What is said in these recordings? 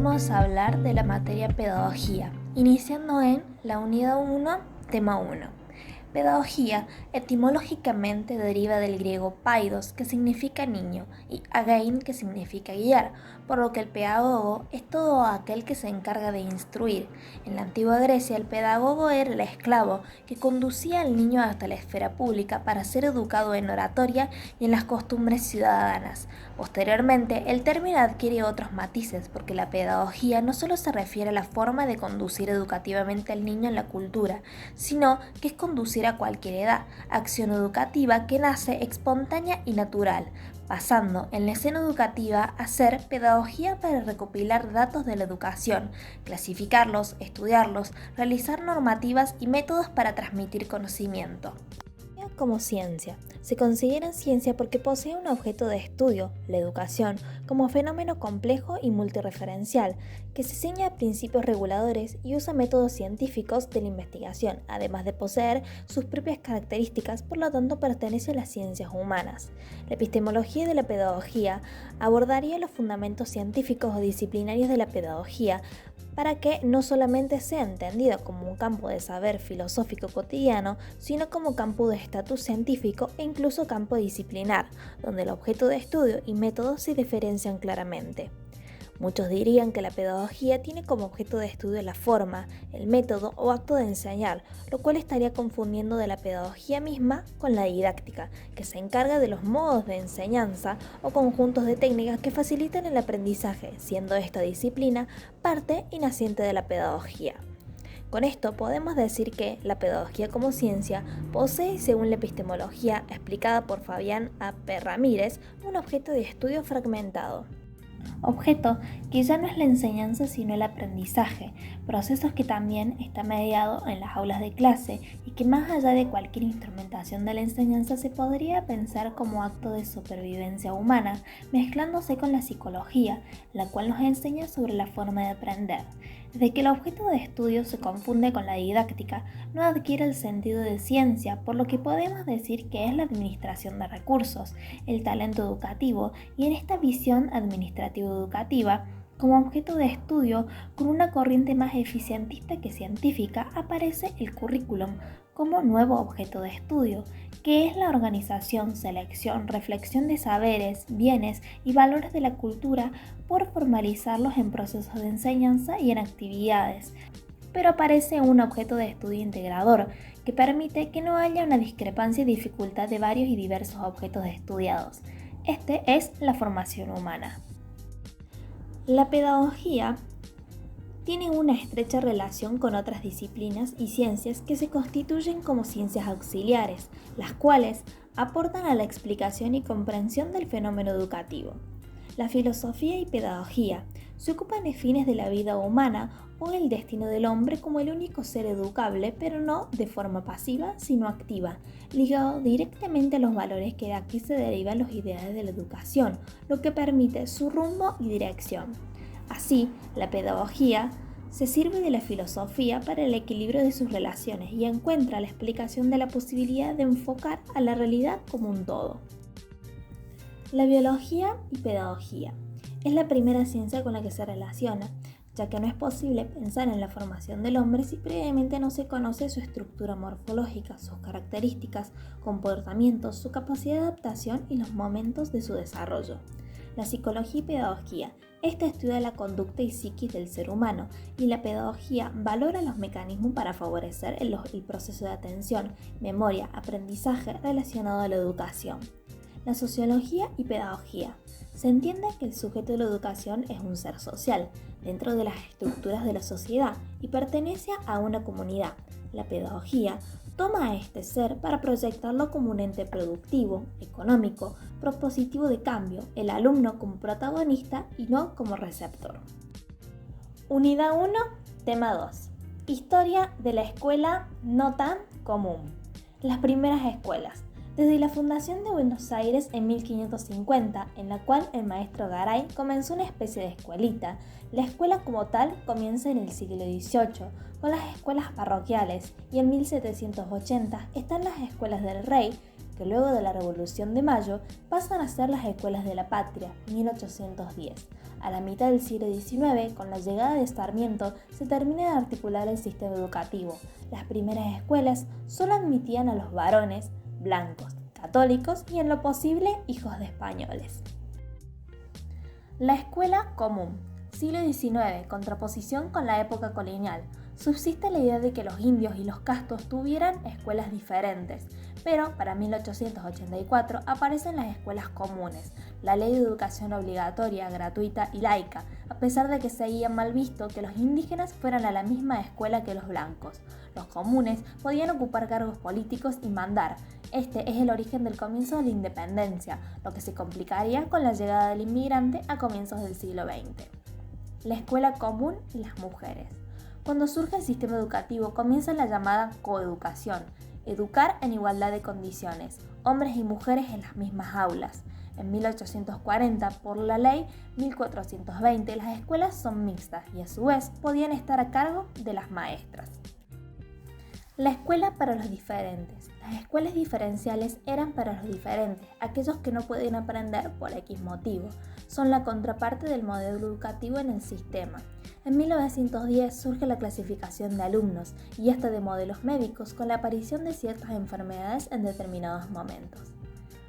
vamos a hablar de la materia pedagogía, iniciando en la unidad 1, tema 1. Pedagogía etimológicamente deriva del griego paidos, que significa niño, y agein, que significa guiar, por lo que el pedagogo es todo aquel que se encarga de instruir. En la antigua Grecia, el pedagogo era el esclavo que conducía al niño hasta la esfera pública para ser educado en oratoria y en las costumbres ciudadanas. Posteriormente, el término adquiere otros matices, porque la pedagogía no solo se refiere a la forma de conducir educativamente al niño en la cultura, sino que es conducir a cualquier edad, acción educativa que nace espontánea y natural, pasando en la escena educativa a ser pedagogía para recopilar datos de la educación, clasificarlos, estudiarlos, realizar normativas y métodos para transmitir conocimiento. Como ciencia. Se considera ciencia porque posee un objeto de estudio, la educación, como fenómeno complejo y multireferencial, que se ciña a principios reguladores y usa métodos científicos de la investigación, además de poseer sus propias características, por lo tanto pertenece a las ciencias humanas. La epistemología de la pedagogía abordaría los fundamentos científicos o disciplinarios de la pedagogía, para que no solamente sea entendido como un campo de saber filosófico cotidiano, sino como campo de estatus científico e incluso campo disciplinar, donde el objeto de estudio y métodos se diferencian claramente. Muchos dirían que la pedagogía tiene como objeto de estudio la forma, el método o acto de enseñar, lo cual estaría confundiendo de la pedagogía misma con la didáctica, que se encarga de los modos de enseñanza o conjuntos de técnicas que facilitan el aprendizaje, siendo esta disciplina parte y naciente de la pedagogía. Con esto podemos decir que la pedagogía como ciencia posee, según la epistemología explicada por Fabián A. P. Ramírez, un objeto de estudio fragmentado. Objeto que ya no es la enseñanza sino el aprendizaje, procesos que también está mediado en las aulas de clase y que más allá de cualquier instrumentación de la enseñanza se podría pensar como acto de supervivencia humana, mezclándose con la psicología, la cual nos enseña sobre la forma de aprender. Desde que el objeto de estudio se confunde con la didáctica, no adquiere el sentido de ciencia, por lo que podemos decir que es la administración de recursos, el talento educativo, y en esta visión administrativo-educativa, como objeto de estudio, con una corriente más eficientista que científica, aparece el currículum como nuevo objeto de estudio, que es la organización, selección, reflexión de saberes, bienes y valores de la cultura por formalizarlos en procesos de enseñanza y en actividades. Pero aparece un objeto de estudio integrador, que permite que no haya una discrepancia y dificultad de varios y diversos objetos estudiados. Este es la formación humana. La pedagogía tiene una estrecha relación con otras disciplinas y ciencias que se constituyen como ciencias auxiliares, las cuales aportan a la explicación y comprensión del fenómeno educativo. La filosofía y pedagogía se ocupan de fines de la vida humana o el destino del hombre como el único ser educable, pero no de forma pasiva, sino activa, ligado directamente a los valores que de aquí se derivan los ideales de la educación, lo que permite su rumbo y dirección. Así, la pedagogía se sirve de la filosofía para el equilibrio de sus relaciones y encuentra la explicación de la posibilidad de enfocar a la realidad como un todo. La biología y pedagogía es la primera ciencia con la que se relaciona, ya que no es posible pensar en la formación del hombre si previamente no se conoce su estructura morfológica, sus características, comportamientos, su capacidad de adaptación y los momentos de su desarrollo. La psicología y pedagogía. Esta estudia la conducta y psiquis del ser humano, y la pedagogía valora los mecanismos para favorecer el proceso de atención, memoria, aprendizaje relacionado a la educación. La sociología y pedagogía. Se entiende que el sujeto de la educación es un ser social, dentro de las estructuras de la sociedad, y pertenece a una comunidad. La pedagogía toma a este ser para proyectarlo como un ente productivo, económico, propositivo de cambio, el alumno como protagonista y no como receptor. Unidad 1, tema 2. Historia de la escuela no tan común. Las primeras escuelas. Desde la fundación de Buenos Aires en 1550, en la cual el maestro Garay comenzó una especie de escuelita, la escuela como tal comienza en el siglo XVIII, con las escuelas parroquiales, y en 1780 están las escuelas del rey, que luego de la Revolución de Mayo pasan a ser las Escuelas de la Patria, 1810. A la mitad del siglo XIX, con la llegada de Sarmiento, se termina de articular el sistema educativo. Las primeras escuelas solo admitían a los varones, blancos, católicos y en lo posible hijos de españoles. La escuela común, siglo XIX, contraposición con la época colonial. Subsiste la idea de que los indios y los castos tuvieran escuelas diferentes, pero para 1884 aparecen las escuelas comunes, la ley de educación obligatoria, gratuita y laica, a pesar de que seguía mal visto que los indígenas fueran a la misma escuela que los blancos. Los comunes podían ocupar cargos políticos y mandar. Este es el origen del comienzo de la independencia, lo que se complicaría con la llegada del inmigrante a comienzos del siglo XX. La escuela común y las mujeres. Cuando surge el sistema educativo comienza la llamada coeducación, educar en igualdad de condiciones, hombres y mujeres en las mismas aulas. En 1840, por la ley 1420, las escuelas son mixtas y a su vez podían estar a cargo de las maestras. La escuela para los diferentes. Las escuelas diferenciales eran para los diferentes, aquellos que no pueden aprender por X motivo. Son la contraparte del modelo educativo en el sistema. En 1910 surge la clasificación de alumnos y hasta de modelos médicos con la aparición de ciertas enfermedades en determinados momentos.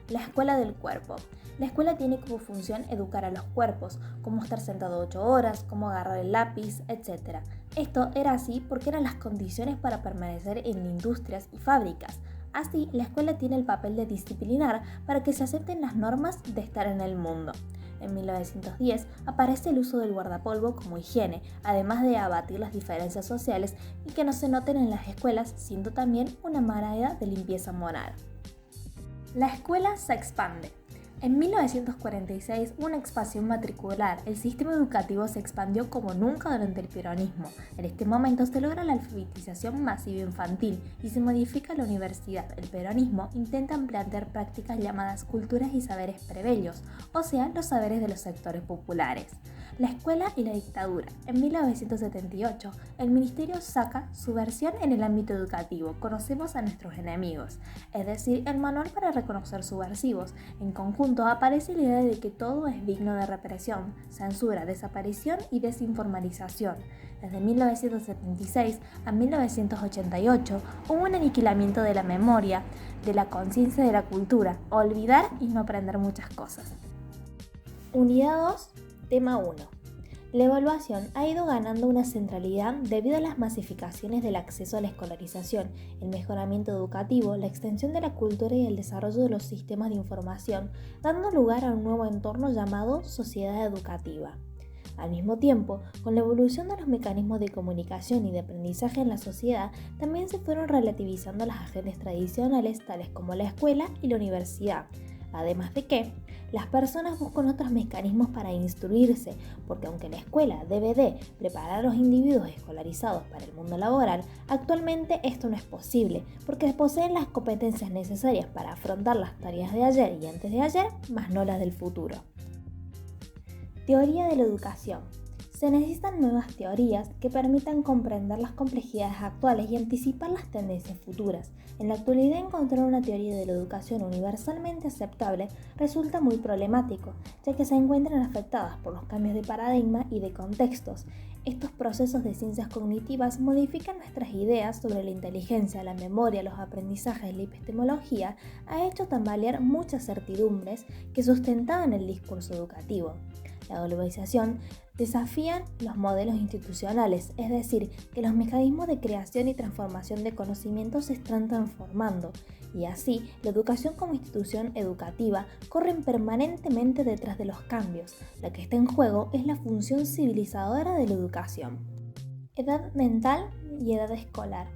La escuela del cuerpo. La escuela tiene como función educar a los cuerpos, cómo estar sentado 8 horas, cómo agarrar el lápiz, etc. Esto era así porque eran las condiciones para permanecer en industrias y fábricas. Así, la escuela tiene el papel de disciplinar para que se acepten las normas de estar en el mundo. En 1910 aparece el uso del guardapolvo como higiene, además de abatir las diferencias sociales y que no se noten en las escuelas, siendo también una manera de limpieza moral. La escuela se expande. En 1946 hubo una expansión matricular, el sistema educativo se expandió como nunca durante el peronismo. En este momento se logra la alfabetización masiva infantil y se modifica la universidad. El peronismo intenta plantear prácticas llamadas culturas y saberes plebeyos, o sea, los saberes de los sectores populares. La escuela y la dictadura. En 1978, el ministerio saca su versión en el ámbito educativo, Conocemos a nuestros enemigos, es decir, el manual para reconocer subversivos. En conjunto aparece la idea de que todo es digno de represión, censura, desaparición y desinformalización. Desde 1976 a 1988 hubo un aniquilamiento de la memoria, de la conciencia de la cultura, olvidar y no aprender muchas cosas. Unidad 2. Tema 1. La evaluación ha ido ganando una centralidad debido a las masificaciones del acceso a la escolarización, el mejoramiento educativo, la extensión de la cultura y el desarrollo de los sistemas de información, dando lugar a un nuevo entorno llamado sociedad educativa. Al mismo tiempo, con la evolución de los mecanismos de comunicación y de aprendizaje en la sociedad, también se fueron relativizando las agentes tradicionales tales como la escuela y la universidad. Además de que, las personas buscan otros mecanismos para instruirse, porque aunque la escuela debe de preparar a los individuos escolarizados para el mundo laboral, actualmente esto no es posible, porque poseen las competencias necesarias para afrontar las tareas de ayer y antes de ayer, más no las del futuro. Teoría de la educación. Se necesitan nuevas teorías que permitan comprender las complejidades actuales y anticipar las tendencias futuras. En la actualidad, encontrar una teoría de la educación universalmente aceptable resulta muy problemático, ya que se encuentran afectadas por los cambios de paradigma y de contextos. Estos procesos de ciencias cognitivas modifican nuestras ideas sobre la inteligencia, la memoria, los aprendizajes y la epistemología, ha hecho tambalear muchas certidumbres que sustentaban el discurso educativo. La globalización desafía los modelos institucionales, es decir, que los mecanismos de creación y transformación de conocimientos se están transformando, y así la educación como institución educativa corren permanentemente detrás de los cambios. La que está en juego es la función civilizadora de la educación. Edad mental y edad escolar.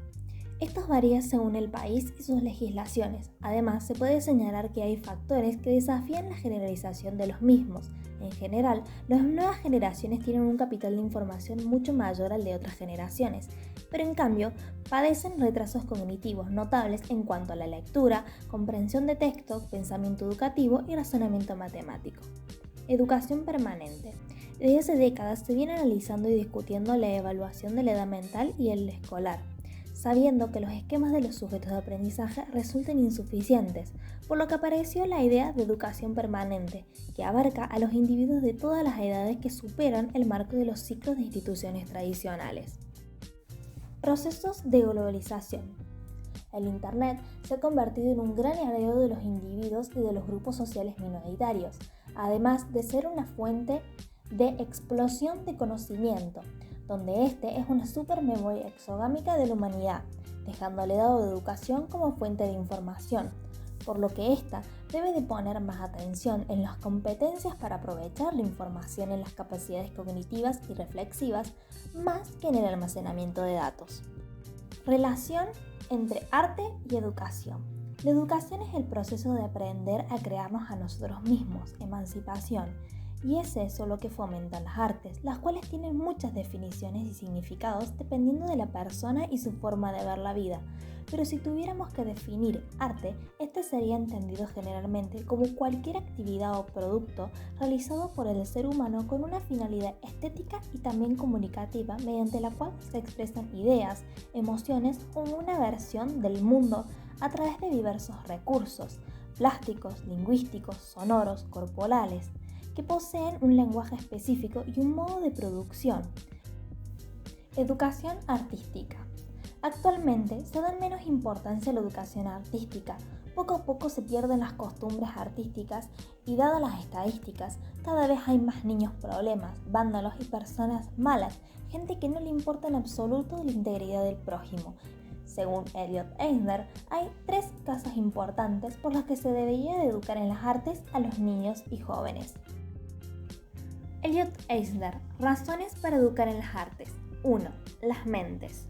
Estos varían según el país y sus legislaciones. Además, se puede señalar que hay factores que desafían la generalización de los mismos. En general, las nuevas generaciones tienen un capital de información mucho mayor al de otras generaciones, pero en cambio padecen retrasos cognitivos notables en cuanto a la lectura, comprensión de texto, pensamiento educativo y razonamiento matemático. Educación permanente. Desde hace décadas se viene analizando y discutiendo la evaluación de la edad mental y el escolar. sabiendo que los esquemas de los sujetos de aprendizaje resultan insuficientes, por lo que apareció la idea de educación permanente, que abarca a los individuos de todas las edades que superan el marco de los ciclos de instituciones tradicionales. Procesos de globalización. El Internet se ha convertido en un gran aliado de los individuos y de los grupos sociales minoritarios, además de ser una fuente de explosión de conocimiento, donde este es una supermemoria exogámica de la humanidad, dejando al legado de educación como fuente de información, por lo que ésta debe de poner más atención en las competencias para aprovechar la información en las capacidades cognitivas y reflexivas, más que en el almacenamiento de datos. Relación entre arte y educación. La educación es el proceso de aprender a crearnos a nosotros mismos, emancipación, y es eso lo que fomentan las artes, las cuales tienen muchas definiciones y significados dependiendo de la persona y su forma de ver la vida. Pero si tuviéramos que definir arte, este sería entendido generalmente como cualquier actividad o producto realizado por el ser humano con una finalidad estética y también comunicativa, mediante la cual se expresan ideas, emociones o una versión del mundo a través de diversos recursos, plásticos, lingüísticos, sonoros, corporales, que poseen un lenguaje específico y un modo de producción. Educación artística. Actualmente se da menos importancia a la educación artística. Poco a poco se pierden las costumbres artísticas y, dadas las estadísticas, cada vez hay más niños problemas, vándalos y personas malas, gente que no le importa en absoluto la integridad del prójimo. Según Elliot Eisner, hay 3 causas importantes por las que se debería de educar en las artes a los niños y jóvenes. Elliot Eisner, razones para educar en las artes. 1. Las mentes.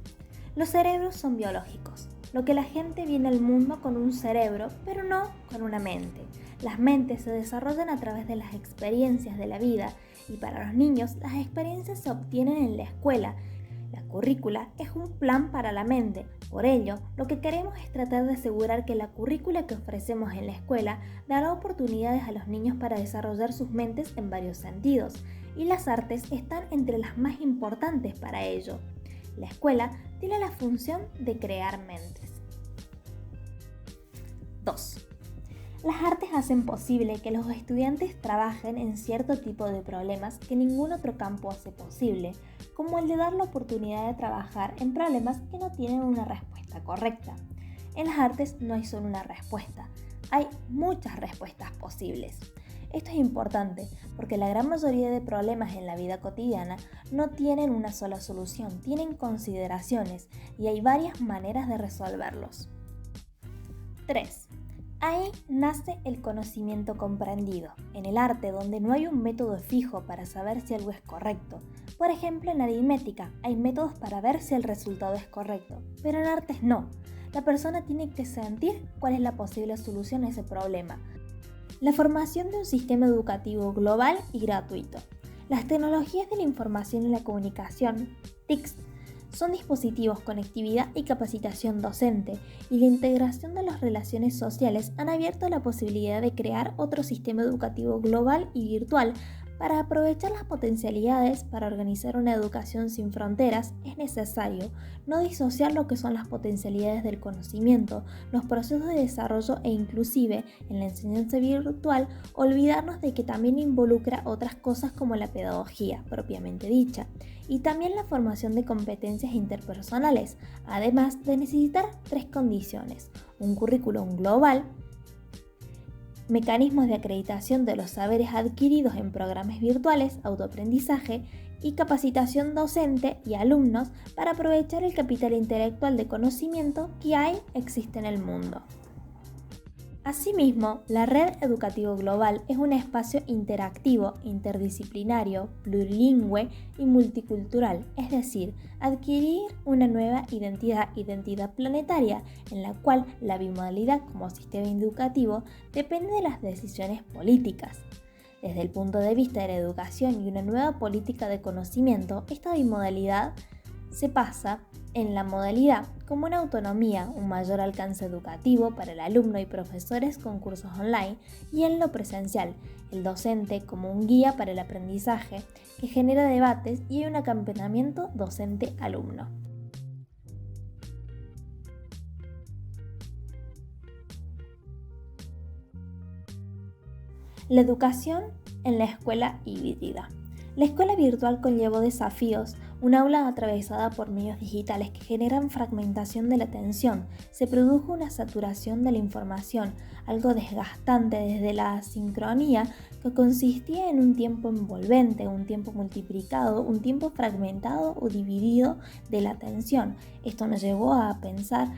Los cerebros son biológicos, lo que la gente viene al mundo con un cerebro, pero no con una mente. Las mentes se desarrollan a través de las experiencias de la vida y para los niños las experiencias se obtienen en la escuela. La currícula es un plan para la mente. Por ello, lo que queremos es tratar de asegurar que la currícula que ofrecemos en la escuela dará oportunidades a los niños para desarrollar sus mentes en varios sentidos, y las artes están entre las más importantes para ello. La escuela tiene la función de crear mentes. 2. Las artes hacen posible que los estudiantes trabajen en cierto tipo de problemas que ningún otro campo hace posible, como el de dar la oportunidad de trabajar en problemas que no tienen una respuesta correcta. En las artes no hay solo una respuesta, hay muchas respuestas posibles. Esto es importante porque la gran mayoría de problemas en la vida cotidiana no tienen una sola solución, tienen consideraciones y hay varias maneras de resolverlos. 3. Ahí nace el conocimiento comprendido. En el arte, donde no hay un método fijo para saber si algo es correcto. Por ejemplo, en aritmética hay métodos para ver si el resultado es correcto, pero en artes no. La persona tiene que sentir cuál es la posible solución a ese problema. La formación de un sistema educativo global y gratuito. Las tecnologías de la información y la comunicación, TICs, son dispositivos, conectividad y capacitación docente, y la integración de las relaciones sociales han abierto la posibilidad de crear otro sistema educativo global y virtual. Para aprovechar las potencialidades para organizar una educación sin fronteras, es necesario no disociar lo que son las potencialidades del conocimiento, los procesos de desarrollo e inclusive, en la enseñanza virtual, olvidarnos de que también involucra otras cosas como la pedagogía, propiamente dicha, y también la formación de competencias interpersonales, además de necesitar 3 condiciones: un currículum global, mecanismos de acreditación de los saberes adquiridos en programas virtuales, autoaprendizaje y capacitación docente y alumnos para aprovechar el capital intelectual de conocimiento que existe en el mundo. Asimismo, la Red Educativo Global es un espacio interactivo, interdisciplinario, plurilingüe y multicultural, es decir, adquirir una nueva identidad planetaria, en la cual la bimodalidad como sistema educativo depende de las decisiones políticas. Desde el punto de vista de la educación y una nueva política de conocimiento, esta bimodalidad se pasa en la modalidad como una autonomía, un mayor alcance educativo para el alumno y profesores con cursos online, y en lo presencial, el docente como un guía para el aprendizaje que genera debates y un acompañamiento docente-alumno. La educación en la escuela híbrida. La escuela virtual conllevó desafíos, un aula atravesada por medios digitales que generan fragmentación de la atención. Se produjo una saturación de la información, algo desgastante desde la asincronía, que consistía en un tiempo envolvente, un tiempo multiplicado, un tiempo fragmentado o dividido de la atención. Esto nos llevó a pensar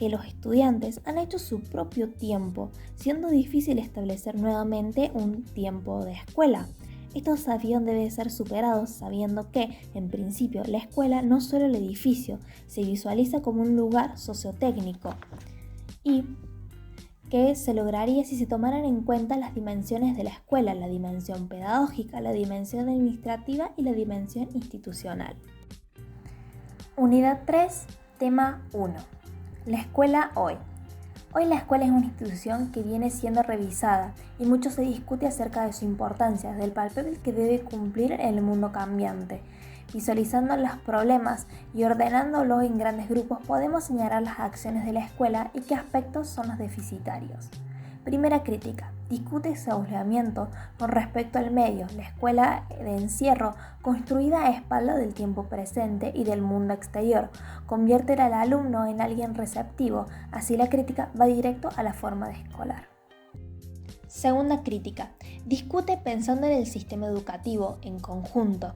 que los estudiantes han hecho su propio tiempo, siendo difícil establecer nuevamente un tiempo de escuela. Estos desafíos deben ser superados sabiendo que, en principio, la escuela no es solo el edificio, se visualiza como un lugar sociotécnico y que se lograría si se tomaran en cuenta las dimensiones de la escuela, la dimensión pedagógica, la dimensión administrativa y la dimensión institucional. Unidad 3, tema 1. La escuela hoy. Hoy la escuela es una institución que viene siendo revisada y mucho se discute acerca de su importancia, del papel que debe cumplir en el mundo cambiante. Visualizando los problemas y ordenándolos en grandes grupos podemos señalar las acciones de la escuela y qué aspectos son los deficitarios. Primera crítica. Discute su aislamiento con respecto al medio, la escuela de encierro, construida a espaldas del tiempo presente y del mundo exterior, convierte al alumno en alguien receptivo, así la crítica va directo a la forma de escolar. Segunda crítica. Discute pensando en el sistema educativo en conjunto.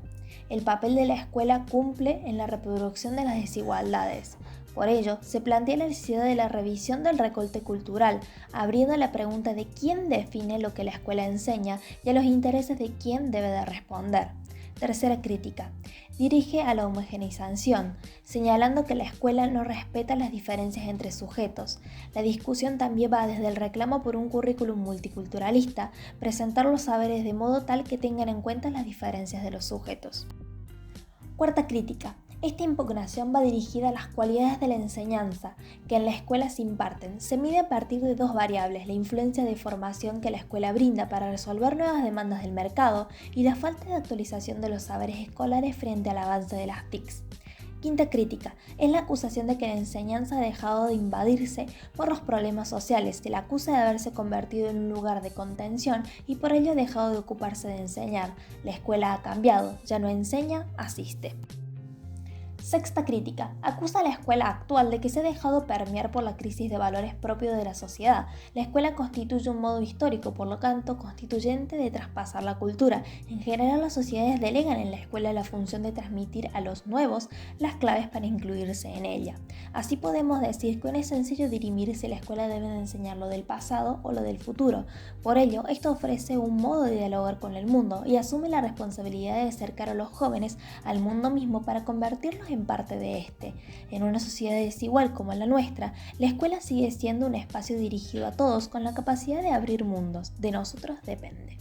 El papel de la escuela cumple en la reproducción de las desigualdades. Por ello, se plantea la necesidad de la revisión del recorte cultural, abriendo la pregunta de quién define lo que la escuela enseña y a los intereses de quién debe de responder. Tercera crítica. Dirige a la homogeneización, señalando que la escuela no respeta las diferencias entre sujetos. La discusión también va desde el reclamo por un currículum multiculturalista, presentar los saberes de modo tal que tengan en cuenta las diferencias de los sujetos. Cuarta crítica. Esta impugnación va dirigida a las cualidades de la enseñanza que en la escuela se imparten. Se mide a partir de dos variables, la influencia de formación que la escuela brinda para resolver nuevas demandas del mercado y la falta de actualización de los saberes escolares frente al avance de las TICs. Quinta crítica, es la acusación de que la enseñanza ha dejado de invadirse por los problemas sociales. Se la acusa de haberse convertido en un lugar de contención y por ello ha dejado de ocuparse de enseñar. La escuela ha cambiado, ya no enseña, asiste. Sexta crítica. Acusa a la escuela actual de que se ha dejado permear por la crisis de valores propios de la sociedad. La escuela constituye un modo histórico, por lo tanto, constituyente de traspasar la cultura. En general, las sociedades delegan en la escuela la función de transmitir a los nuevos las claves para incluirse en ella. Así podemos decir que no es sencillo dirimir si la escuela debe de enseñar lo del pasado o lo del futuro. Por ello, esto ofrece un modo de dialogar con el mundo y asume la responsabilidad de acercar a los jóvenes al mundo mismo para convertirlos en parte de este. En una sociedad desigual como la nuestra, la escuela sigue siendo un espacio dirigido a todos con la capacidad de abrir mundos. De nosotros depende.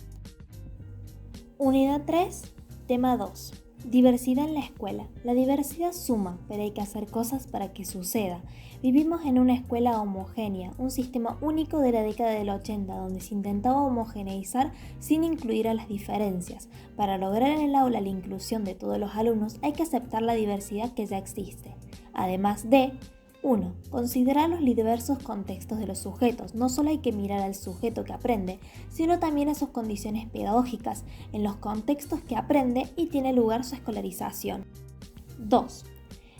Unidad 3, tema 2. Diversidad en la escuela. La diversidad suma, pero hay que hacer cosas para que suceda. Vivimos en una escuela homogénea, un sistema único de la década del 80, donde se intentaba homogeneizar sin incluir a las diferencias. Para lograr en el aula la inclusión de todos los alumnos, hay que aceptar la diversidad que ya existe. Además de 1. Considerar los diversos contextos de los sujetos. No solo hay que mirar al sujeto que aprende, sino también a sus condiciones pedagógicas, en los contextos que aprende y tiene lugar su escolarización. 2.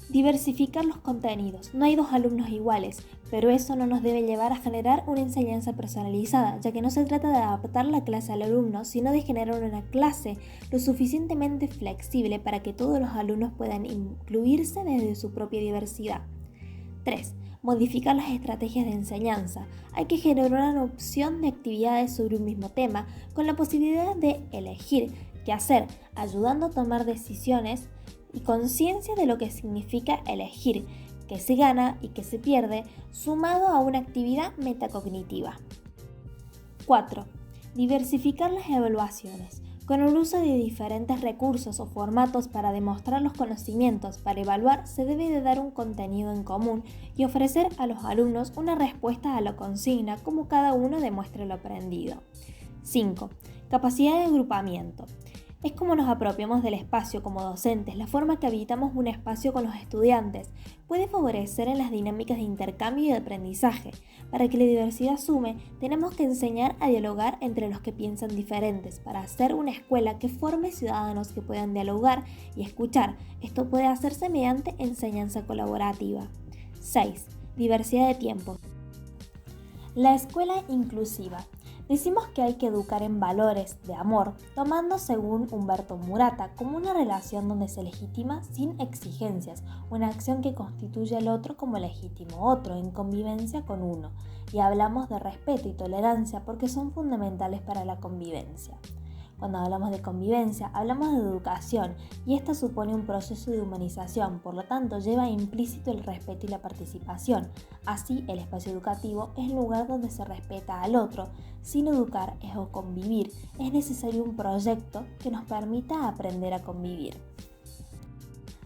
Diversificar los contenidos. No hay dos alumnos iguales, pero eso no nos debe llevar a generar una enseñanza personalizada, ya que no se trata de adaptar la clase al alumno, sino de generar una clase lo suficientemente flexible para que todos los alumnos puedan incluirse desde su propia diversidad. 3. Modificar las estrategias de enseñanza. Hay que generar una opción de actividades sobre un mismo tema con la posibilidad de elegir qué hacer, ayudando a tomar decisiones y conciencia de lo que significa elegir, qué se gana y qué se pierde, sumado a una actividad metacognitiva. 4. Diversificar las evaluaciones. Con el uso de diferentes recursos o formatos para demostrar los conocimientos, para evaluar, se debe de dar un contenido en común y ofrecer a los alumnos una respuesta a la consigna, como cada uno demuestre lo aprendido. 5. Capacidad de agrupamiento. Es como nos apropiamos del espacio como docentes, la forma que habitamos un espacio con los estudiantes puede favorecer en las dinámicas de intercambio y de aprendizaje. Para que la diversidad sume, tenemos que enseñar a dialogar entre los que piensan diferentes, para hacer una escuela que forme ciudadanos que puedan dialogar y escuchar. Esto puede hacerse mediante enseñanza colaborativa. 6. Diversidad de tiempo. La escuela inclusiva. Decimos que hay que educar en valores de amor, tomando según Humberto Murata como una relación donde se legitima sin exigencias, una acción que constituye al otro como legítimo otro en convivencia con uno, y hablamos de respeto y tolerancia porque son fundamentales para la convivencia. Cuando hablamos de convivencia, hablamos de educación y esta supone un proceso de humanización, por lo tanto lleva implícito el respeto y la participación. Así, el espacio educativo es el lugar donde se respeta al otro. Sin educar es o convivir, es necesario un proyecto que nos permita aprender a convivir.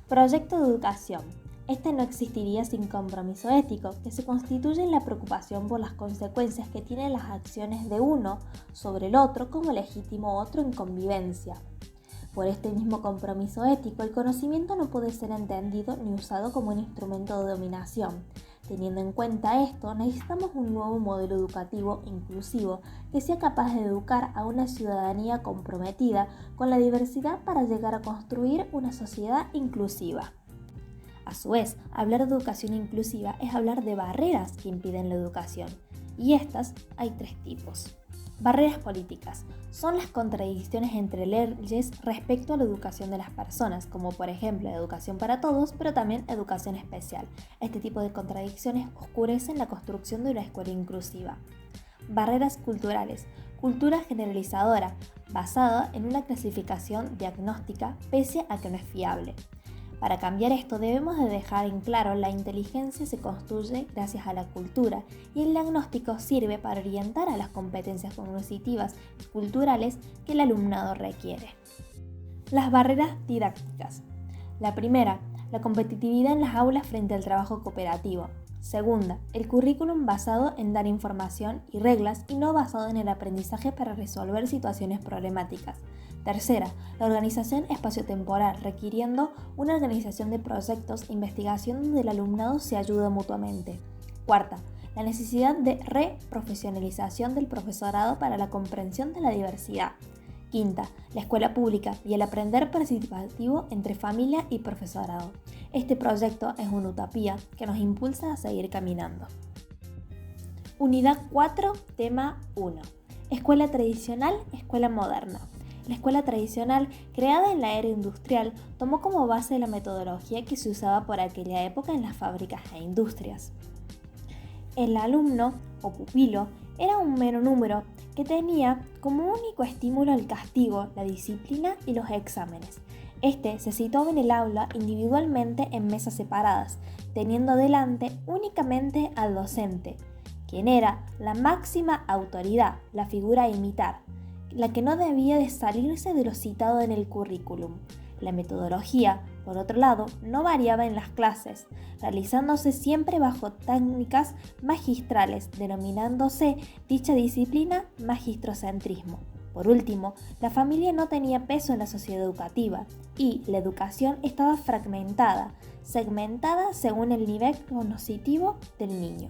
Proyecto de educación. Este no existiría sin compromiso ético, que se constituye en la preocupación por las consecuencias que tienen las acciones de uno sobre el otro como legítimo otro en convivencia. Por este mismo compromiso ético, el conocimiento no puede ser entendido ni usado como un instrumento de dominación. Teniendo en cuenta esto, necesitamos un nuevo modelo educativo inclusivo que sea capaz de educar a una ciudadanía comprometida con la diversidad para llegar a construir una sociedad inclusiva. A su vez, hablar de educación inclusiva es hablar de barreras que impiden la educación, y estas hay 3 tipos. Barreras políticas son las contradicciones entre leyes respecto a la educación de las personas, como por ejemplo educación para todos, pero también educación especial. Este tipo de contradicciones oscurecen la construcción de una escuela inclusiva. Barreras culturales, cultura generalizadora, basada en una clasificación diagnóstica pese a que no es fiable. Para cambiar esto debemos de dejar en claro la inteligencia se construye gracias a la cultura y el diagnóstico sirve para orientar a las competencias cognitivas y culturales que el alumnado requiere. Las barreras didácticas. La primera, la competitividad en las aulas frente al trabajo cooperativo. Segunda, el currículum basado en dar información y reglas y no basado en el aprendizaje para resolver situaciones problemáticas. Tercera, la organización espaciotemporal, requiriendo una organización de proyectos e investigación donde el alumnado se ayuda mutuamente. Cuarta, la necesidad de reprofesionalización del profesorado para la comprensión de la diversidad. Quinta, la escuela pública y el aprender participativo entre familia y profesorado. Este proyecto es una utopía que nos impulsa a seguir caminando. Unidad 4, tema 1. Escuela tradicional, escuela moderna. La escuela tradicional, creada en la era industrial, tomó como base la metodología que se usaba por aquella época en las fábricas e industrias. El alumno o pupilo era un mero número que tenía como único estímulo el castigo, la disciplina y los exámenes. Este se situaba en el aula individualmente en mesas separadas, teniendo delante únicamente al docente, quien era la máxima autoridad, la figura a imitar, la que no debía de salirse de lo citado en el currículum. La metodología, por otro lado, no variaba en las clases, realizándose siempre bajo técnicas magistrales, denominándose dicha disciplina magistrocentrismo. Por último, la familia no tenía peso en la sociedad educativa y la educación estaba fragmentada, segmentada según el nivel cognitivo del niño.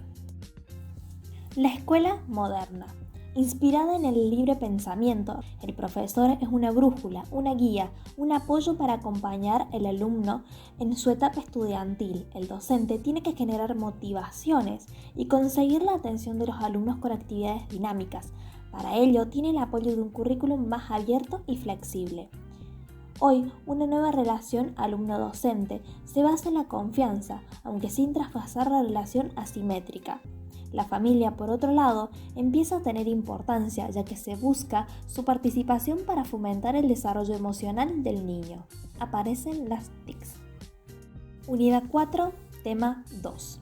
La escuela moderna. Inspirada en el libre pensamiento, el profesor es una brújula, una guía, un apoyo para acompañar al alumno en su etapa estudiantil. El docente tiene que generar motivaciones y conseguir la atención de los alumnos con actividades dinámicas. Para ello, tiene el apoyo de un currículum más abierto y flexible. Hoy, una nueva relación alumno-docente se basa en la confianza, aunque sin traspasar la relación asimétrica. La familia, por otro lado, empieza a tener importancia, ya que se busca su participación para fomentar el desarrollo emocional del niño. Aparecen las TICs. Unidad 4, tema 2.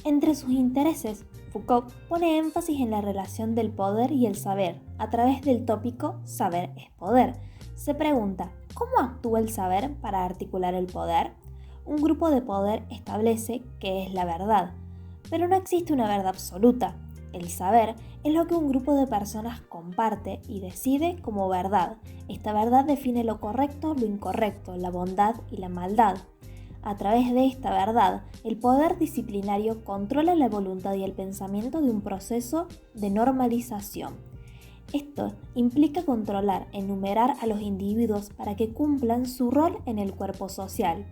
Entre sus intereses, Foucault pone énfasis en la relación del poder y el saber, a través del tópico saber es poder. Se pregunta, ¿cómo actúa el saber para articular el poder? Un grupo de poder establece qué es la verdad, pero no existe una verdad absoluta. El saber es lo que un grupo de personas comparte y decide como verdad. Esta verdad define lo correcto, lo incorrecto, la bondad y la maldad. A través de esta verdad, el poder disciplinario controla la voluntad y el pensamiento de un proceso de normalización. Esto implica controlar, enumerar a los individuos para que cumplan su rol en el cuerpo social.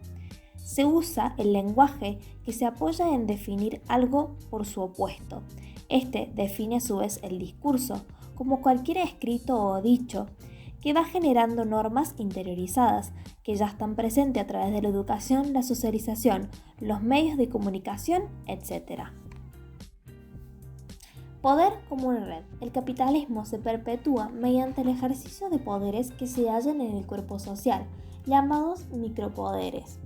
Se usa el lenguaje que se apoya en definir algo por su opuesto. Este define a su vez el discurso, como cualquier escrito o dicho, que va generando normas interiorizadas, que ya están presentes a través de la educación, la socialización, los medios de comunicación, etc. Poder como una red. El capitalismo se perpetúa mediante el ejercicio de poderes que se hallan en el cuerpo social, llamados micropoderes.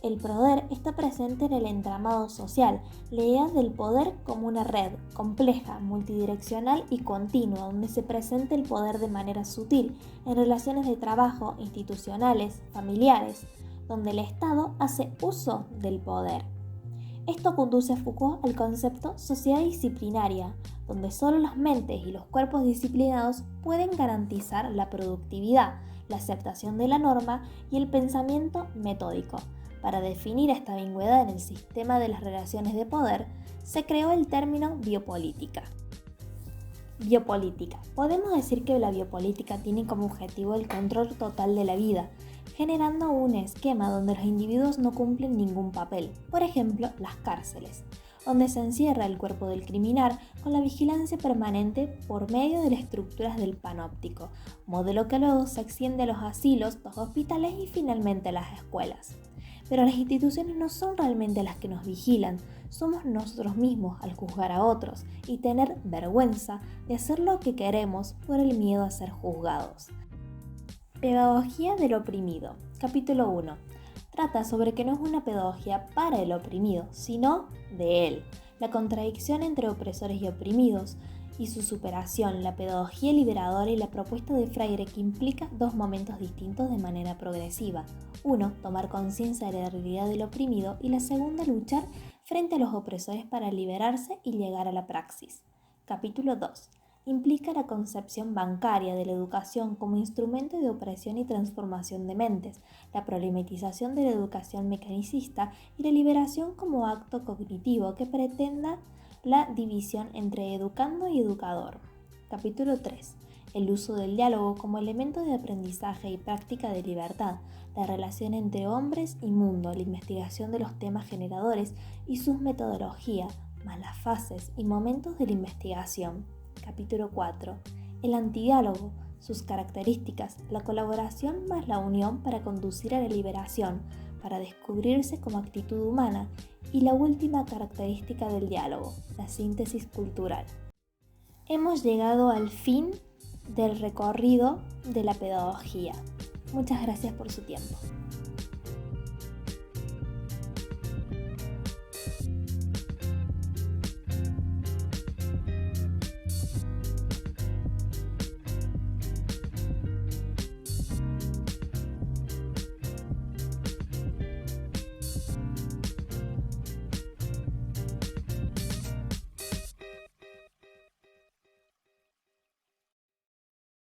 El poder está presente en el entramado social, la idea del poder como una red compleja, multidireccional y continua, donde se presenta el poder de manera sutil en relaciones de trabajo, institucionales, familiares, donde el Estado hace uso del poder. Esto conduce a Foucault al concepto sociedad disciplinaria, donde solo las mentes y los cuerpos disciplinados pueden garantizar la productividad, la aceptación de la norma y el pensamiento metódico. Para definir esta ambigüedad en el sistema de las relaciones de poder, se creó el término biopolítica. Biopolítica. Podemos decir que la biopolítica tiene como objetivo el control total de la vida, generando un esquema donde los individuos no cumplen ningún papel, por ejemplo, las cárceles, donde se encierra el cuerpo del criminal con la vigilancia permanente por medio de las estructuras del panóptico, modelo que luego se extiende a los asilos, los hospitales y finalmente a las escuelas. Pero las instituciones no son realmente las que nos vigilan, somos nosotros mismos al juzgar a otros y tener vergüenza de hacer lo que queremos por el miedo a ser juzgados. Pedagogía del oprimido. Capítulo 1. Trata sobre que no es una pedagogía para el oprimido, sino de él. La contradicción entre opresores y oprimidos y su superación, la pedagogía liberadora y la propuesta de Freire que implica dos momentos distintos de manera progresiva. Uno, tomar conciencia de la realidad del oprimido y la segunda, luchar frente a los opresores para liberarse y llegar a la praxis. Capítulo 2. Implica la concepción bancaria de la educación como instrumento de opresión y transformación de mentes, la problematización de la educación mecanicista y la liberación como acto cognitivo que pretenda la división entre educando y educador. Capítulo 3. El uso del diálogo como elemento de aprendizaje y práctica de libertad, la relación entre hombres y mundo, la investigación de los temas generadores y sus metodologías, más las fases y momentos de la investigación. Capítulo 4. El antidiálogo, sus características, la colaboración más la unión para conducir a la liberación, para descubrirse como actitud humana, y la última característica del diálogo, la síntesis cultural. Hemos llegado al fin del recorrido de la pedagogía. Muchas gracias por su tiempo.